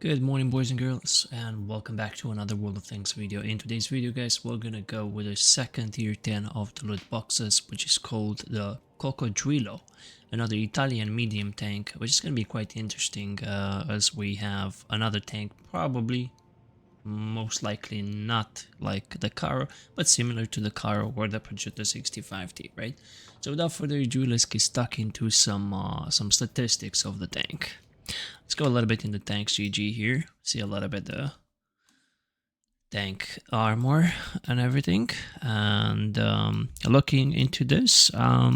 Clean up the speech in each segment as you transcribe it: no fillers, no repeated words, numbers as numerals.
Good morning, boys and girls, and welcome back to another World of Tanks video. In today's video, guys, we're gonna go with the second tier 10 of the loot boxes, which is called the Coccodrilo, another Italian medium tank, which is gonna be quite interesting as we have another tank, probably most likely not like the Caro, but similar to the Caro or the Progetto 65T, right? So without further ado, let's get stuck into some statistics of the tank. Let's go a little bit in the tanks GG here. See a little bit the tank armor and everything. And looking into this, I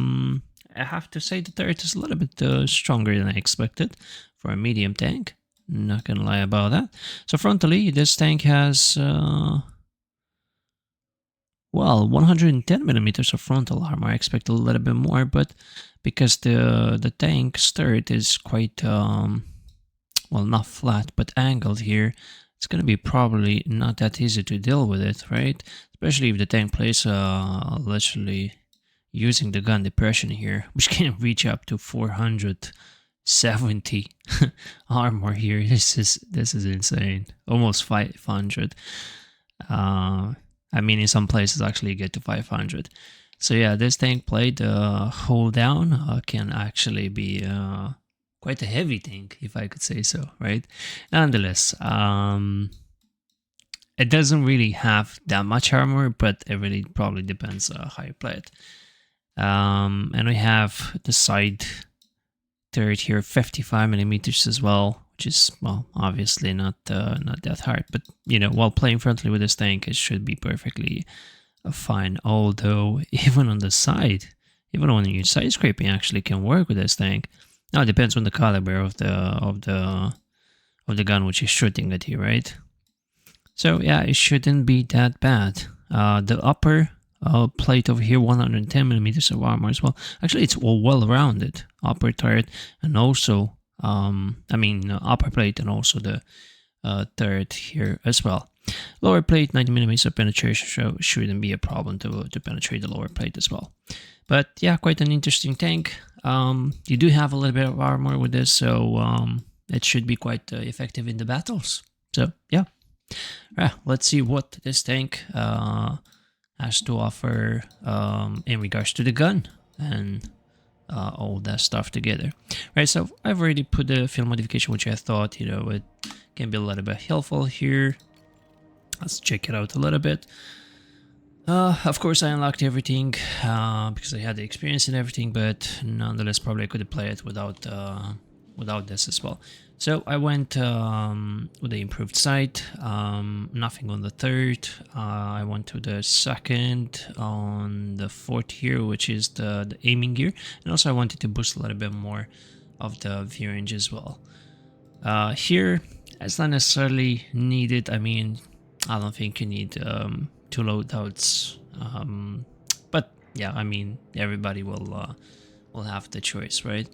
have to say the turret is a little bit stronger than I expected for a medium tank. Not gonna lie about that. So frontally, this tank has well, 110 millimeters of frontal armor. I expect a little bit more, but because the tank's turret is quite well, not flat, but angled here, it's going to be probably not that easy to deal with it, right? Especially if the tank plays literally using the gun depression here, which can reach up to 470 armor here. This is insane. Almost 500. I mean, in some places actually get to 500. So yeah, this tank played hold down can actually be quite a heavy tank, if I could say so, right? Nonetheless, it doesn't really have that much armor, but it really probably depends how you play it. And we have the side turret here, 55 millimeters as well, which is, well, obviously not that hard, but you know, while playing frontally with this tank, it should be perfectly fine. Although even on the side, even on your side scraping actually can work with this tank. Now it depends on the caliber of the gun which is shooting at you, right? So yeah, it shouldn't be that bad. The upper plate over here, 110 millimeters of armor as well. Actually, it's all well rounded upper turret, and also upper plate, and also the turret here as well. Lower plate, 90 millimeters of penetration, so shouldn't be a problem to penetrate the lower plate as well. But yeah, quite an interesting tank. You do have a little bit of armor with this, so it should be quite effective in the battles. So yeah, let's see what this tank has to offer in regards to the gun and all that stuff together. Right, so I've already put the field modification, which I thought, you know, it can be a little bit helpful here. Let's check it out a little bit. Of course, I unlocked everything because I had the experience and everything, but nonetheless, probably I could have played it without this as well. So I went with the improved sight, nothing on the third. I went to the second on the fourth here, which is the aiming gear, and also I wanted to boost a little bit more of the view range as well. Here, it's not necessarily needed. I mean, I don't think you need two loadouts, but yeah, I mean, everybody will have the choice, right?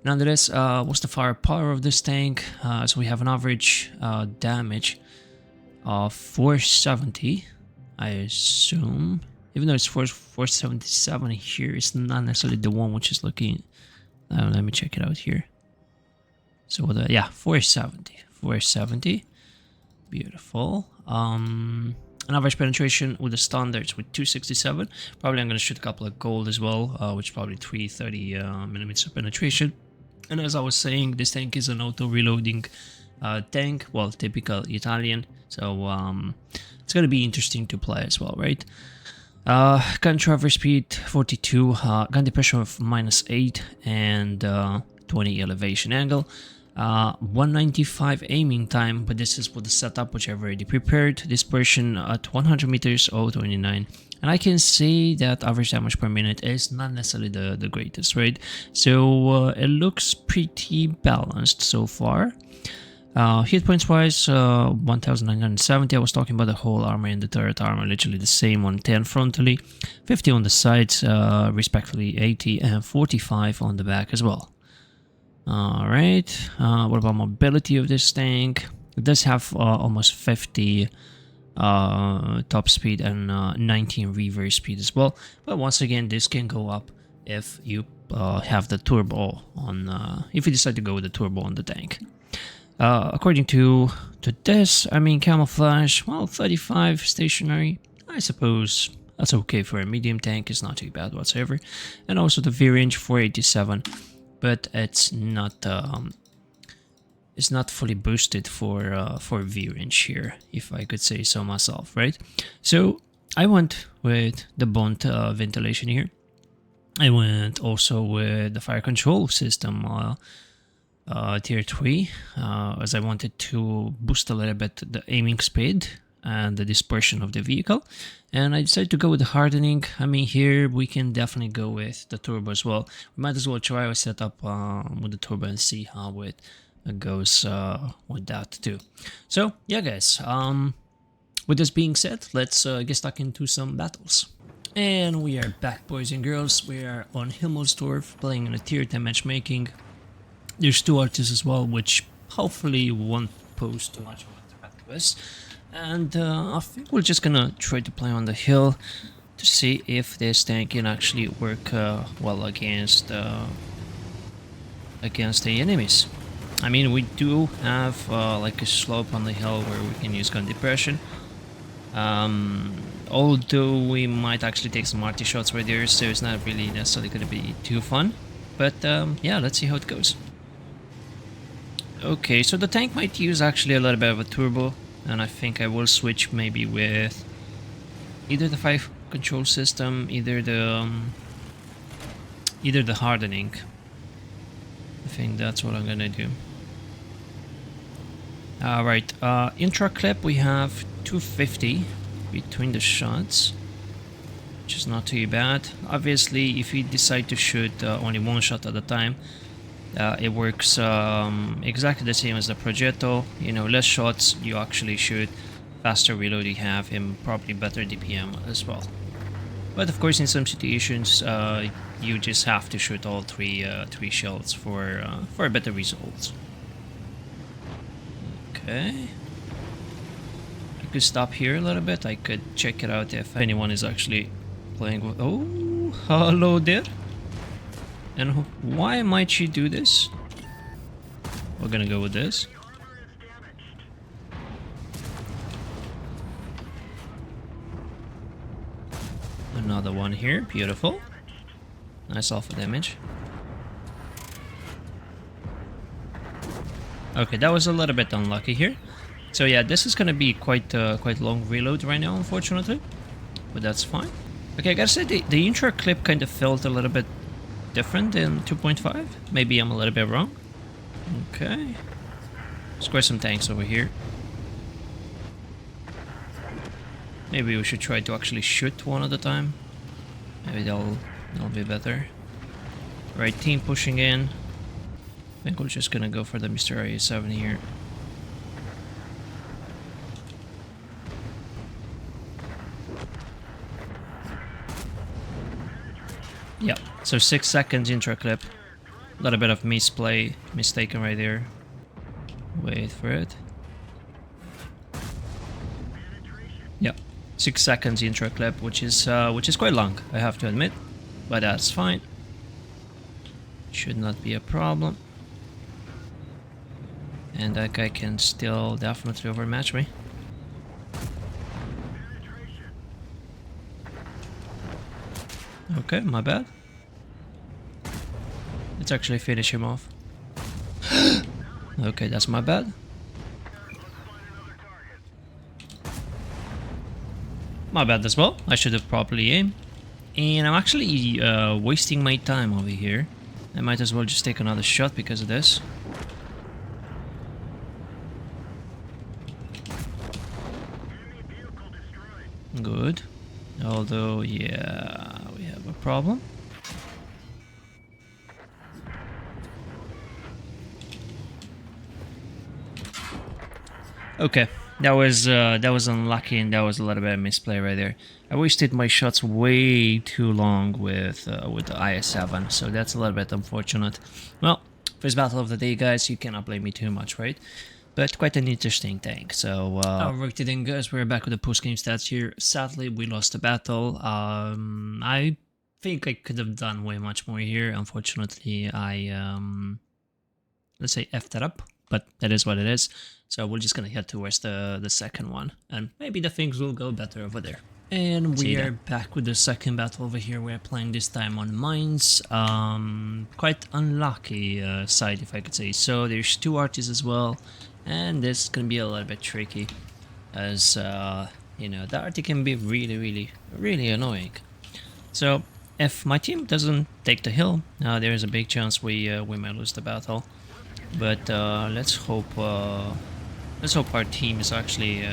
Nonetheless, what's the firepower of this tank? So we have an average damage of 470, I assume. Even though it's 477 here, it's not necessarily the one which is looking. Let me check it out here. So yeah, 470. Beautiful. An average penetration with the standards with 267. Probably I'm going to shoot a couple of gold as well, which is probably 330 millimeters of penetration. And as I was saying, this tank is an auto reloading tank, well, typical Italian. So it's going to be interesting to play as well, right? Gun traverse speed 42, gun depression of -8, and 20 elevation angle. 195 aiming time, but this is for the setup which I've already prepared. Dispersion at 100 meters, 0.29, and I can say that average damage per minute is not necessarily the greatest, right? So it looks pretty balanced so far. Hit points wise, 1970. I was talking about the whole armor and the turret armor, literally the same on 10 frontally, 50 on the sides, respectively 80 and 45 on the back as well. Alright, what about mobility of this tank? It does have almost 50 top speed and 19 reverse speed as well, but once again, this can go up if you have the turbo on, if you decide to go with the turbo on the tank. According to this, I mean camouflage, well, 35 stationary, I suppose that's okay for a medium tank, it's not too bad whatsoever. And also the V-range 487, but it's not fully boosted for V-range here, if I could say so myself, right? So I went with the Bond ventilation here. I went also with the fire control system tier 3, as I wanted to boost a little bit the aiming speed and the dispersion of the vehicle. And I decided to go with the hardening. I mean, here we can definitely go with the turbo as well. We might as well try our setup with the turbo and see how it goes with that too. So yeah, guys, with this being said, let's get stuck into some battles. And we are back, boys and girls. We are on Himmelsdorf playing in a tier 10 matchmaking. There's 2 artists as well, which hopefully won't pose too much of a threat to us. And I think we're just gonna try to play on the hill to see if this tank can actually work well against the enemies. I mean, we do have like a slope on the hill where we can use gun depression. Although we might actually take some arty shots right there, so it's not really necessarily going to be too fun. But yeah, let's see how it goes. Okay, so the tank might use actually a little bit of a turbo, and I think I will switch maybe with either the fire control system, either the hardening. I think that's what I'm gonna do. Alright, intra clip we have 250 between the shots, which is not too bad. Obviously, if you decide to shoot only 1 shot at a time, it works exactly the same as the Progetto. You know, less shots you actually shoot, faster reload you have, and probably better DPM as well. But of course, in some situations, you just have to shoot all three shells for better results. Okay. I could stop here a little bit. I could check it out if anyone is actually playing with... Oh, hello there. And why might she do this? We're gonna go with this. Another one here, beautiful. Nice alpha damage. Okay, that was a little bit unlucky here. So yeah, this is gonna be quite long reload right now, unfortunately. But that's fine. Okay, I gotta say the intro clip kind of felt a little bit different in 2.5. Maybe I'm a little bit wrong. Okay. Square some tanks over here. Maybe we should try to actually shoot one at a time. Maybe that'll be better. Right, team pushing in. I think we're just gonna go for the Mr. IA7 here. Yep, so 6 seconds intro clip. A little bit of mistaken right there. Wait for it. Yep, 6 seconds intro clip, which is quite long, I have to admit, but that's fine. Should not be a problem. And that guy can still definitely overmatch me. Okay, my bad. Let's actually finish him off. Okay, that's my bad. My bad as well. I should have properly aimed. And I'm actually wasting my time over here. I might as well just take another shot because of this. Good. Although, yeah, we have a problem. Okay, that was unlucky, and that was a little bit of misplay right there. I wasted my shots way too long with the IS-7, so that's a little bit unfortunate. Well, first battle of the day, guys. You cannot blame me too much, right? But quite an interesting tank. So, alright then, guys, we're back with the post-game stats here. Sadly, we lost the battle. I think I could have done way much more here. Unfortunately, I let's say effed that up. but that is what it is. So we're just gonna head towards the second one, and maybe the things will go better over there. And we are back with the second battle over here. We're playing this time on mines. Quite unlucky side, if I could say so. There's two artists as well, and this is gonna be a little bit tricky, as you know, the arty can be really annoying. So if my team doesn't take the hill, there is a big chance we might lose the battle. But let's hope our team is actually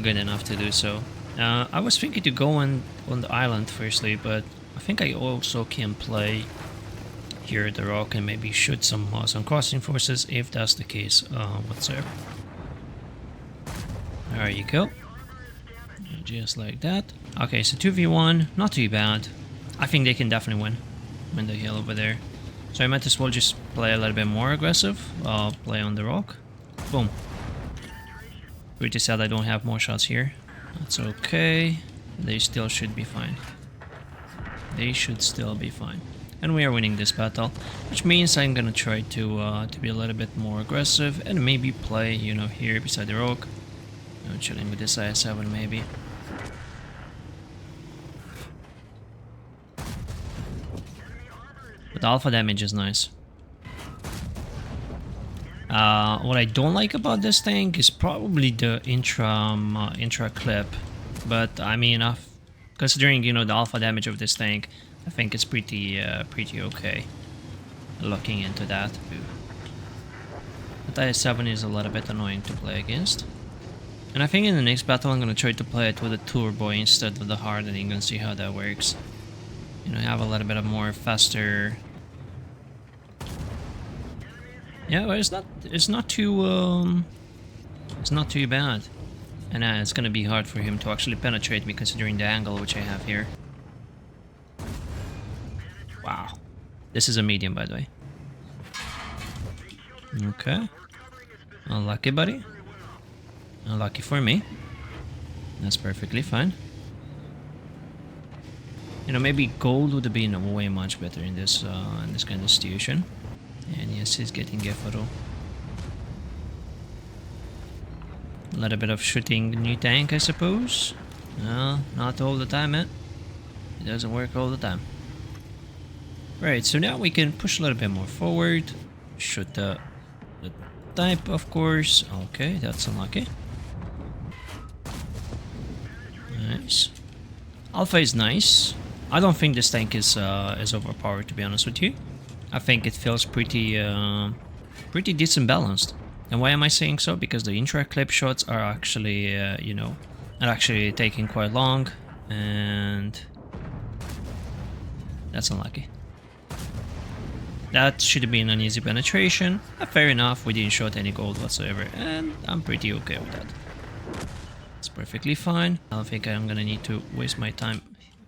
good enough to do so. I was thinking to go on the island firstly, but I think I also can play here at the rock and maybe shoot some crossing forces if that's the case whatsoever. There you go. Just like that. Okay, so 2v1, not too bad. I think they can definitely win the hill over there. So I might as well just play a little bit more aggressive. Play on the rock. Boom. Pretty sad I don't have more shots here. That's okay. They still should be fine. They should still be fine. And we are winning this battle, which means I'm gonna try to be a little bit more aggressive and maybe play, you know, here beside the rock. You know, chilling with this IS-7 maybe. But the alpha damage is nice. What I don't like about this tank is probably the intra clip, but I mean, considering, you know, the alpha damage of this tank, I think it's pretty okay. Looking into that, but IS-7 is a little bit annoying to play against, and I think in the next battle I'm gonna try to play it with a turbo instead of the hardening and see how that works. You know, have a little bit of more faster. Yeah, well, it's not too bad, and it's gonna be hard for him to actually penetrate me considering the angle which I have here. Wow, this is a medium, by the way. Okay, unlucky, buddy. Unlucky for me. That's perfectly fine. You know, maybe gold would have been way much better in this kind of situation. And yes, he's getting a photo. A little bit of shooting new tank, I suppose. No, not all the time, man. It doesn't work all the time. Right, so now we can push a little bit more forward. Shoot the type, of course. Okay, that's unlucky. Nice. Alpha is nice. I don't think this tank is overpowered, to be honest with you. I think it feels pretty decent balanced. And why am I saying so? Because the intra-clip shots are actually, you know, are actually taking quite long, and that's unlucky. That should have been an easy penetration. Fair enough, we didn't shoot any gold whatsoever, and I'm pretty okay with that. It's perfectly fine. I don't think I'm gonna need to waste my time.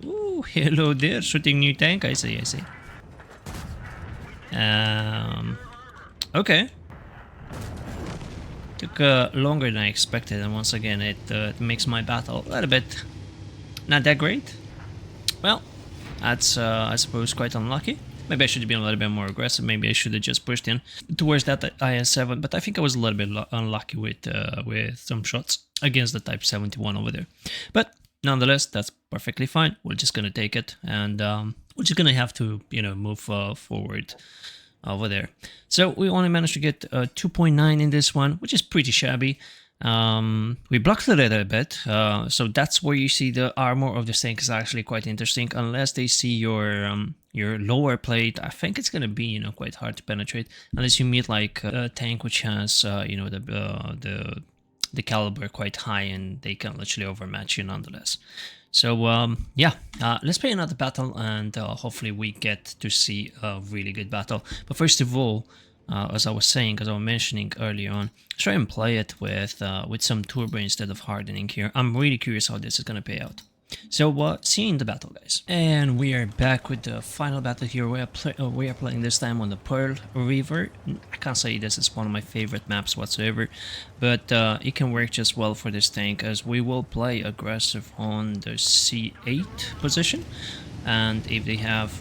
Ooh, hello there, shooting new tank, I see. Okay. Took longer than I expected, and once again it makes my battle a little bit not that great. Well, that's I suppose quite unlucky. Maybe I should have been a little bit more aggressive. Maybe I should have just pushed in towards that IS-7, but I think I was a little bit unlucky with some shots against the Type 71 over there. But nonetheless, that's perfectly fine. We're just gonna take it, and we're just gonna have to, you know, move forward over there. So we only managed to get 2.9 in this one, which is pretty shabby. We blocked it a bit, so that's where you see the armor of this tank is actually quite interesting. Unless they see your lower plate, I think it's gonna be, you know, quite hard to penetrate unless you meet like a tank which has you know, the caliber quite high, and they can literally overmatch you nonetheless. So yeah, let's play another battle, and hopefully we get to see a really good battle. But first of all, as I was mentioning earlier on, let's try and play it with some turbo instead of hardening here. I'm really curious how this is gonna pay out. So see you in the battle, guys. And we are back with the final battle here. We are playing this time on the Pearl River. I can't say this is one of my favorite maps whatsoever, but it can work just well for this tank, as we will play aggressive on the C8 position. and if they have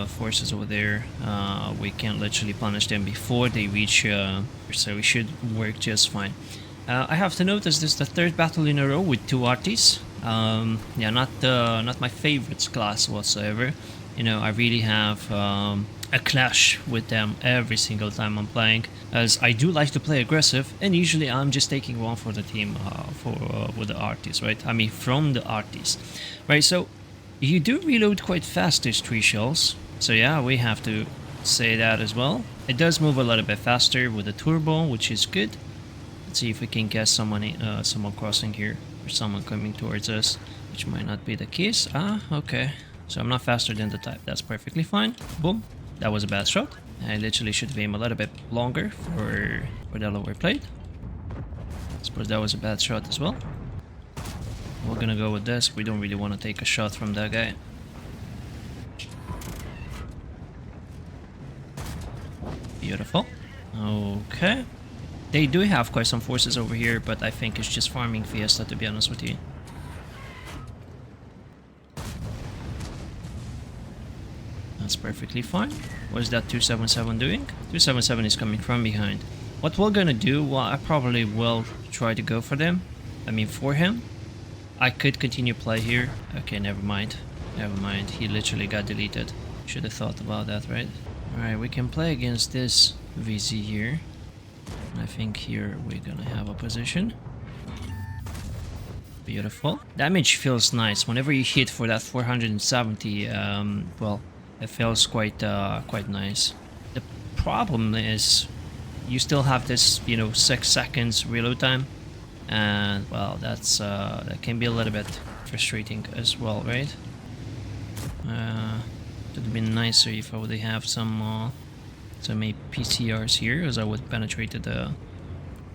forces over there, we can literally punish them before they reach, so we should work just fine. I have to notice this is the third battle in a row with 2 arties. Yeah, not my favorite class whatsoever. You know, I really have a clash with them every single time I'm playing, as I do like to play aggressive, and usually I'm just taking one for the team with the arties, right? I mean, from the arties, right? So you do reload quite fast, these 3 shells. So yeah, we have to say that as well. It does move a little bit faster with the turbo, which is good. Let's see if we can get someone crossing here, or someone coming towards us, which might not be the case. Ah, okay. So I'm not faster than the type. That's perfectly fine. Boom. That was a bad shot. I literally should aim a little bit longer for the lower plate. I suppose that was a bad shot as well. We're gonna go with this. We don't really want to take a shot from that guy. Beautiful. Okay. They do have quite some forces over here, but I think it's just farming Fiesta, to be honest with you. That's perfectly fine. What is that 277 doing? 277 is coming from behind. What we're gonna do, well, I probably will try to go for them. I mean, for him. I could continue play here. Okay, never mind. Never mind. He literally got deleted. Should have thought about that, right? Alright, we can play against this VZ here. I think here we're gonna have a position. Beautiful. Damage feels nice. Whenever you hit for that 470, well, it feels quite nice. The problem is you still have this, you know, 6 seconds reload time. And well, that can be a little bit frustrating as well, right? It would have been nicer if I would have some PCRs here, as I would penetrate the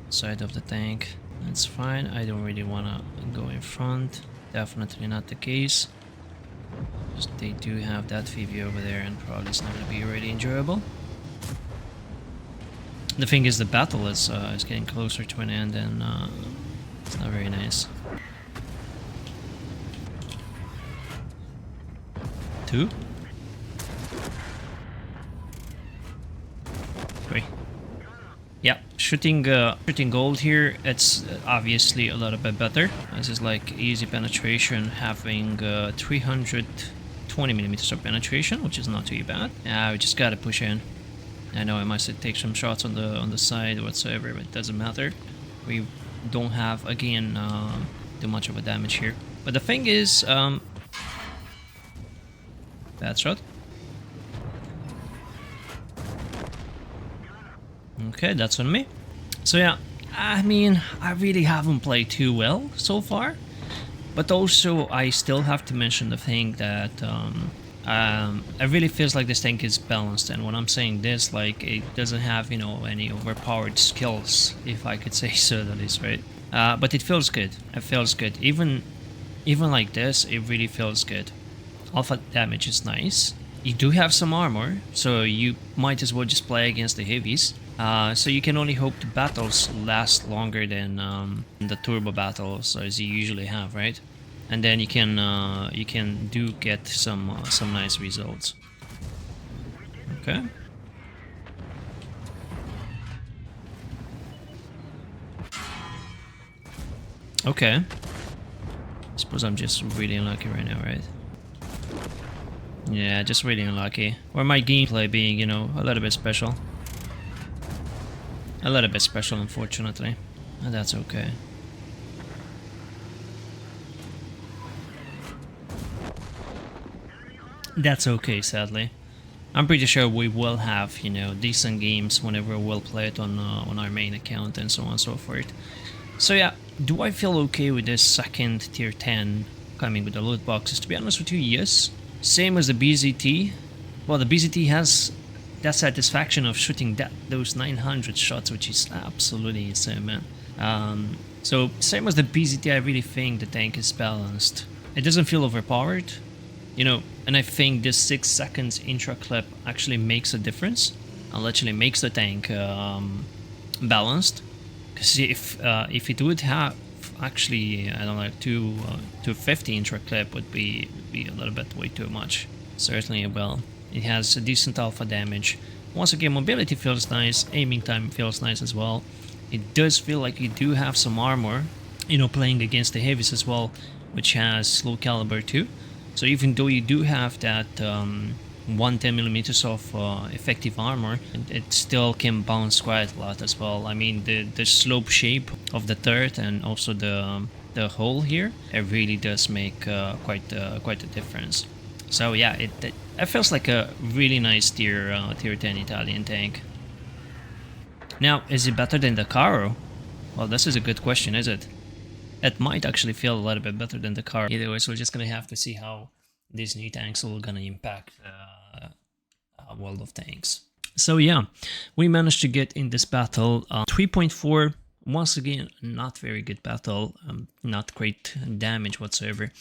side of the tank. That's fine. I don't really want to go in front. Definitely not the case. Just they do have that VV over there, and probably it's not going to be really enjoyable. The thing is, the battle is getting closer to an end, and it's not very nice. 2, 3. Yeah, shooting gold here, it's obviously a little bit better. This is like easy penetration, having 320 millimeters of penetration, which is not too bad. Yeah, we just gotta push in. I know I must take some shots on the side whatsoever, but it doesn't matter. We don't have, again, too much of a damage here. But the thing is, bad shot. Okay, that's on me. So yeah, I mean, I really haven't played too well so far. But also, I still have to mention the thing that it really feels like this tank is balanced. And when I'm saying this, like, it doesn't have, you know, any overpowered skills, if I could say so, that is, right? But it feels good. It feels good. Even like this, it really feels good. Alpha damage is nice. You do have some armor, so you might as well just play against the heavies. So you can only hope the battles last longer than the turbo battles as you usually have, right? And then you can do get some nice results. Okay. Okay. I suppose I'm just really unlucky right now, right? Yeah, just really unlucky. Or my gameplay being, you know, a little bit special. A little bit special, unfortunately. And that's okay. That's okay, sadly. I'm pretty sure we will have, you know, decent games whenever we'll play it on our main account and so on and so forth. So yeah, do I feel okay with this second tier 10 coming with the loot boxes? To be honest with you, yes. Same as the BZT. Well, the BZT has that satisfaction of shooting those 900 shots, which is absolutely insane, man. So same as the BZT, I really think the tank is balanced. It doesn't feel overpowered, you know, and I think this 6 seconds intra clip actually makes a difference. And literally makes the tank balanced. Because if it would have actually, I don't know, 250 intra clip would be a little bit way too much. Certainly will. It has a decent alpha damage. Once again, mobility feels nice, aiming time feels nice as well. It does feel like you do have some armor, you know, playing against the heavies as well, which has low caliber too. So even though you do have that 110mm of effective armor, it still can bounce quite a lot as well. I mean, the slope shape of the turret and also the hole here, it really does make quite a difference. So yeah, it feels like a really nice tier 10 Italian tank. Now, is it better than the Caro? Well, this is a good question, is it? It might actually feel a little bit better than the Caro. Either way, so we're just gonna have to see how these new tanks are gonna impact World of Tanks. So yeah, we managed to get in this battle 3.4. Once again, not very good battle, not great damage whatsoever.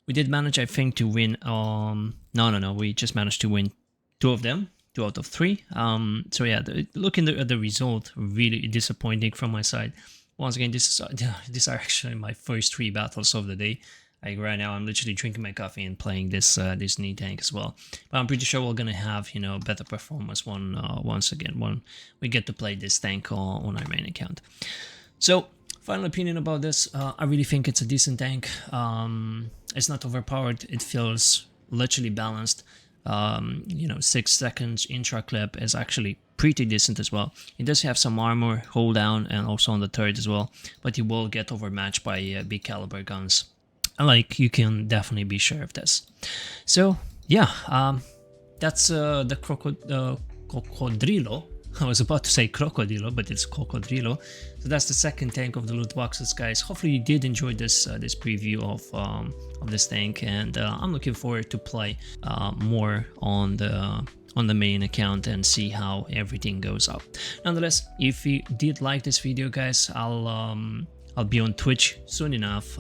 We did manage, I think, to win. No, we just managed to win 2 of them, 2 out of 3. So yeah, looking at the result, really disappointing from my side. Once again, these are actually my first 3 battles of the day. Like right now, I'm literally drinking my coffee and playing this new tank as well. But I'm pretty sure we're gonna have, you know, better performance once again when we get to play this tank on our main account. So, final opinion about this, I really think it's a decent tank. It's not overpowered, it feels literally balanced. You know, 6 seconds intra clip is actually pretty decent as well. It does have some armor, hold down, and also on the turret as well, but you will get overmatched by big caliber guns. Like, you can definitely be sure of this. So yeah, that's the Coccodrilo. I was about to say Crocodilo, but it's Coccodrilo. So that's the second tank of the loot boxes, guys. Hopefully you did enjoy this this preview of this tank, and I'm looking forward to play more on the main account and see how everything goes up. Nonetheless, if you did like this video, guys, I'll be on Twitch soon enough,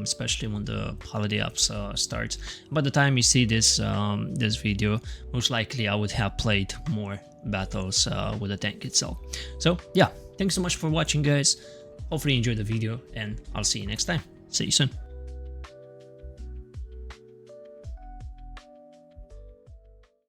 especially when the holiday ups starts. By the time you see this this video, most likely I would have played more battles with the tank itself. So yeah, thanks so much for watching, guys. Hopefully you enjoyed the video, and I'll see you next time. See you soon.